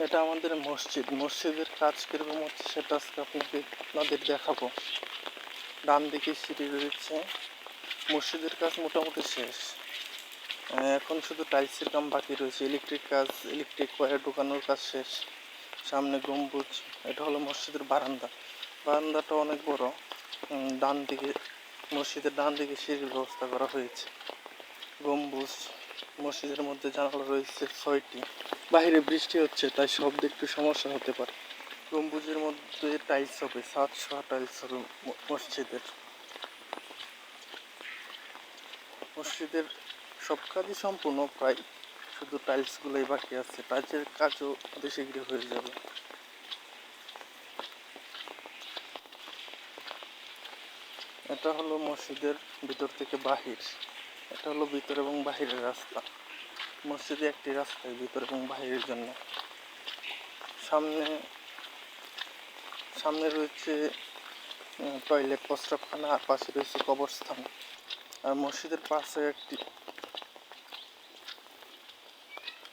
এটা আমাদের মসজিদ। মসজিদের কাজ কিরকম হচ্ছে সেটা আজকে আপনাদের দেখাবো। ডান দিকে সিঁড়ি রয়েছে। মসজিদের কাজ মোটামুটি শেষ। এখন শুধু টাইলসের কাম বাকি রয়েছে। ইলেকট্রিক ওয়্যার ঢোকানোর কাজ শেষ। সামনে গম্বুজ। এটা হলো মসজিদের বারান্দা। বারান্দাটা অনেক বড়। মসজিদের ডান দিকে সিঁড়ির ব্যবস্থা করা হয়েছে। গম্বুজ। মসজিদের মধ্যে জানালা রয়েছে 6টি। বাইরে বৃষ্টি হচ্ছে তাই শব্দ একটু সমস্যা হতে পারে। গম্বুজের মধ্যে টাইলস হবে, 700 টাইলস হবে মসজিদের সব কাজই সম্পূর্ণ প্রায়, শুধু টাইলসগুলোই বাকি আছে। টাইলসের কাজও অতি শীঘ্রই হয়ে যাবে। এটা হলো মসজিদের ভিতর থেকে বাহির। এটা হলো ভিতর এবং বাহিরের রাস্তা। মসজিদে একটি রাস্তায় ভিতর এবং বাহিরের জন্য। সামনে রয়েছে টয়লেট, প্রস্রাবখানা, আর পাশে রয়েছে কবরস্থান। আর মসজিদের পাশে একটি